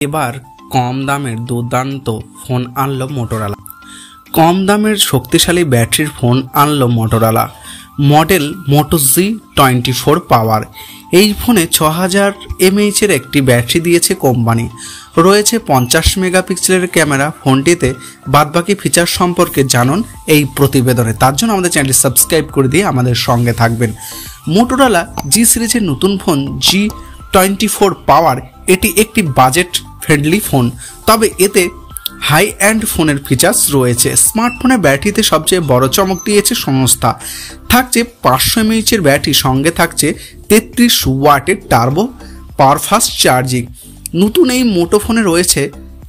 এবার কম দামের দুর্দান্ত ফোন আনলো মোটোরোলা। কম দামের শক্তিশালী ব্যাটারির ফোন আনলো মোটোরোলা। মডেল মোটো G24 পাওয়ার। এই ফোনে 6000 mAh এর একটি ব্যাটারি দিয়েছে কোম্পানি। রয়েছে 50 মেগাপিক্সেলের ক্যামেরা। ফোনটিতে বাদবাকি ফিচার সম্পর্কে জানুন এই প্রতিবেদনে। তার জন্য আমাদের চ্যানেলটি সাবস্ক্রাইব করে দিয়ে আমাদের সঙ্গে থাকবেন। মোটোরোলা জি সিরিজের নতুন ফোন G24 পাওয়ার। এটি একটি বাজেট ফ্রেন্ডলি ফোন, তবে এতে হাই এন্ড ফোনের ফিচার্স রয়েছে। স্মার্টফোনের ব্যাটারিতে সবচেয়ে বড় চমক দিয়েছে সংস্থা। থাকছে 500 mAh এর ব্যাটারি, সঙ্গে থাকছে 33 ওয়াটের টার্বো পাওয়ার ফাস্ট চার্জিং। নতুন এই মোটো ফোনে রয়েছে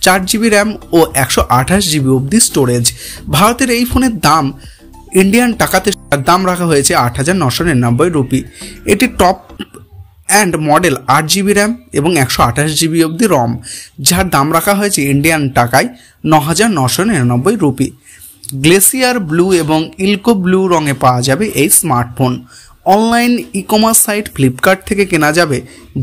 4GB র্যাম ও 128GB অবধি স্টোরেজ। ভারতের এই ফোনের দাম ইন্ডিয়ান টাকাতে দাম রাখা হয়েছে 8,999 রুপি। এটি top and model 8GB RAM এবং 128GB অবধি রম, যার দাম রাখা হয়েছে ইন্ডিয়ান টাকায় 9,999 রুপি। গ্লেসিয়ার ব্লু এবং ইলকো ব্লু রঙে পাওয়া যাবে এই smartphone. Online e commerce site Flipkart থেকে কেনা যাবে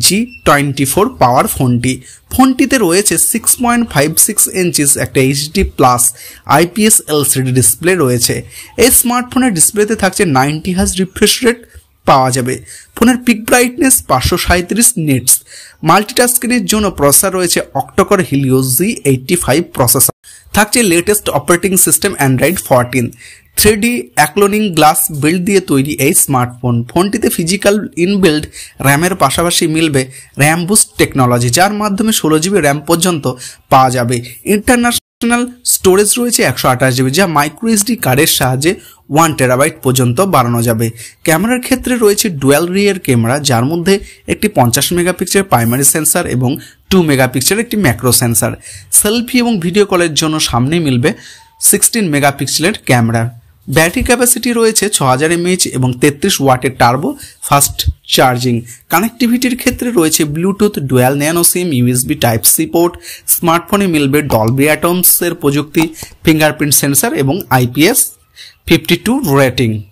G24 পাওয়ার ফোনটি। ফোনটিতে রয়েছে 6.56 ইঞ্চিস একটা HD+ IPS LCD ডিসপ্লে রয়েছে। এই স্মার্টফোনের ডিসপ্লেতে থাকছে 90 Hz রিফ্রেশ রেট পাওয়া যাবে। ফোনের পিক ব্রাইটনেস 537 নিটস। মাল্টিটাস্কিংয়ের জন্য প্রসেসর রয়েছে অক্টোকর হিলিও Z85 প্রসেসর। থাকছে latest operating system Android 14। 3D অ্যাক্লোনিং গ্লাস বিল্ড দিয়ে তৈরি এই স্মার্টফোন। ফোনটিতে ফিজিক্যাল ইনবিল্ড র্যামের পাশাপাশি মিলবে র্যাম বুস্ট টেকনোলজি, যার মাধ্যমে 16GB র্যাম পর্যন্ত পাওয়া যাবে। ইন্টারন্যাশনাল স্টোরেজ রয়েছে 128GB, যা মাইক্রো SD কার্ডের সাহায্যে 1TB পর্যন্ত বাড়ানো যাবে। ক্যামেরার ক্ষেত্রে রয়েছে ডুয়াল রিয়ার ক্যামেরা, যার মধ্যে একটি 50 মেগাপিক্সেলের প্রাইমারি সেন্সর এবং 2 মেগাপিক্সেলের একটি ম্যাক্রো সেন্সর। সেলফি এবং ভিডিও কলের জন্য সামনে মিলবে 16 মেগাপিক্সেলের ক্যামেরা। ব্যাটারি ক্যাপাসিটি রয়েছে 6000 mAh এবং 33 ওয়াটের টার্বো ফাস্ট চার্জিং। কানেক্টিভিটির ক্ষেত্রে রয়েছে ব্লুটুথ, ডুয়াল ন্যানো সিম, USB Type-C পোর্ট। স্মার্টফোনে মিলবে ডলবি অ্যাটমস এর প্রযুক্তি, ফিঙ্গারপ্রিন্ট সেন্সর এবং IPS 52 রেটিং।